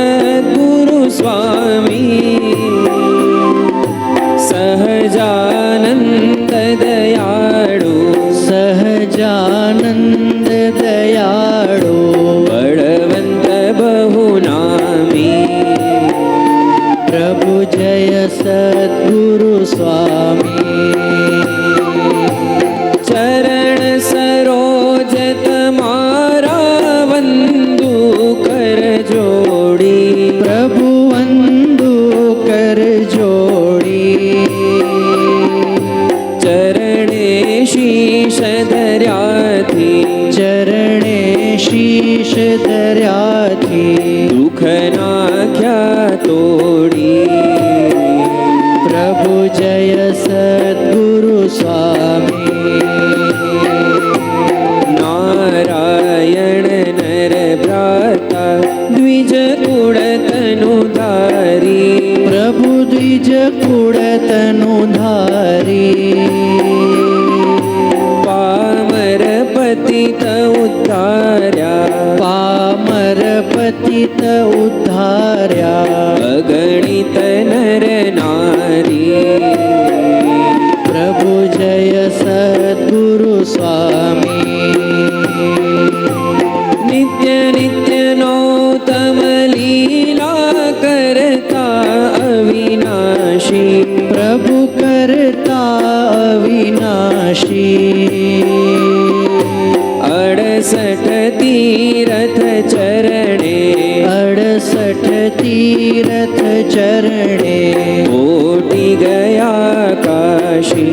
सद्गुरु स्वामी सहजानंद दयाळू सहजानंद दयाळू बळवंत बहुनामी प्रभु जय सद्गुरु स्वामी चरण सरोज तमारा वंदू कर जोड़ी प्रभु वंदू कर जोड़ी चरणे शीश धर्याथी चरणे शीश धर्याथी दुख नाख्या तोडी प्रभु जय सद्गुरु स्वामी नारायण नर भ्राता द्विज कुळ तनुधारी प्रभु द्विज कुळ तनुधारी पामर पतित उद्धार्या पामर पतित उद्धार्या अगणित नर नारी प्रभु जय सद्गुरु स्वामी नित्य नित्य नौतम लीला करता अविनाशी प्रभु करता अविनाशी 68 तीरथ चरणे 68 तीरथ चरणे कोटि गया काशी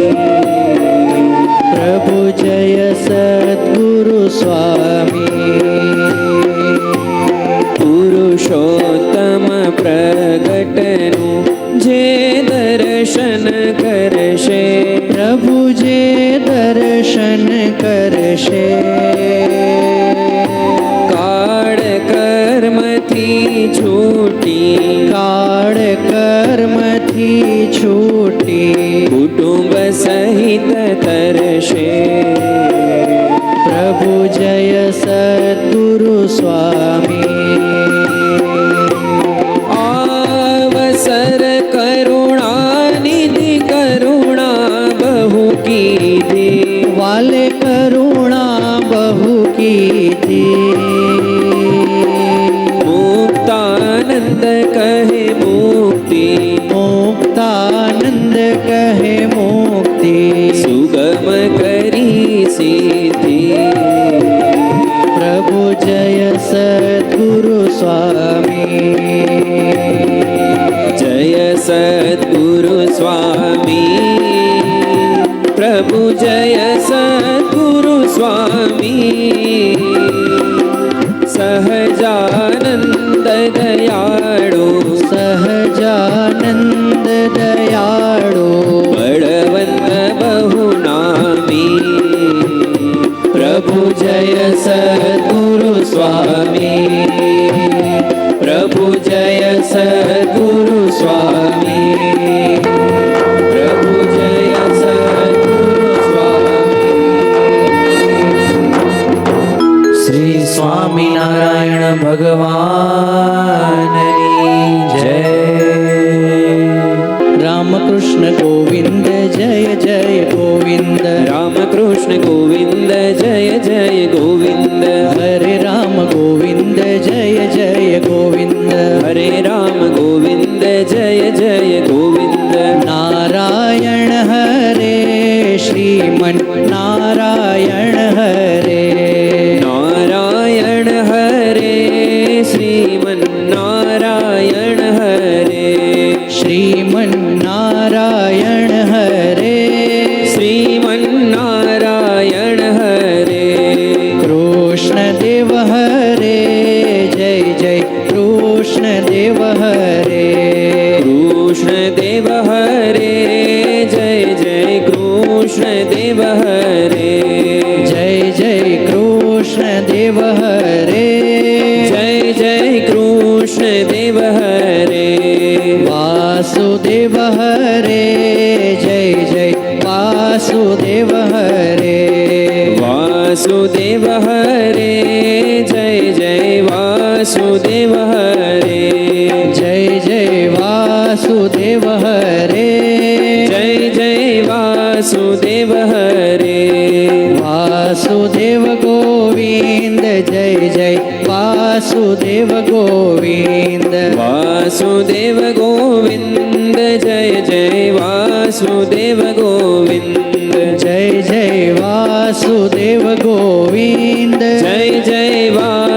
प्रभु जय सद्गुरु स्वामी पुरुषोत्तम प्रगटनु जे दर्शन करशे प्रभु जे दर्शन करशे काळ कर्म थी छूटी काळ कर्म थी छूटी कुटुंब सहित तरशे प्रभु जय सद्गुरु स्वामी आवसर करुणा निधि करुणा बहु कीधी वाले करुणा बहु कीधी मुक्तानंद कहे मुक्ति मुक्तानंद कहे मुक्ति सुगम करी सिद्धि प्रभु जय सद्गुरु स्वामी जय सद्गुरु स्वामी प्रभु जय सद्गुरु स्वामी सहजानंद दयाळू सहजानंद दयाळू बळवंत बहुनामी प्रभु जय सद्गुरु स्वामी प्रभु जय सद्गुरु स्वामी प्रभु जय सद्गुरु स्वामी श्री स्वामीनारायण भगवाननी जय रामकृष्ण गोविंद जय जय गोविंद रामकृष्ण गोविंद जय जय गोविंद हरे राम गोविंद जय जय गोविंद हरे राम गोविंद जय जय गोविंद नारायण हरे श्रीमन नारायण हरे नारायण हरे श्रीमन नारायण हरे श्रीमन नारायण हरे श्रीमन नारायण हरे कृष्ण देव हरे जय जय कृष्ण देव हरे कृष्ण देव हरे जय जय कृष्ण देव हरे जय जय कृष्ण देव हरे जय जय कृष्ण देव हरे वासुदेव हरे जय जय वासुदेव हरे वासुदेव हरे जय जय वासुदेव हरे वासुदेव हरे वासुदेव गोविंद जय जय वासुदेव गोविंद वासुदेव गोविंद जय जय वासुदेव गोविंद जय जय वासुदेव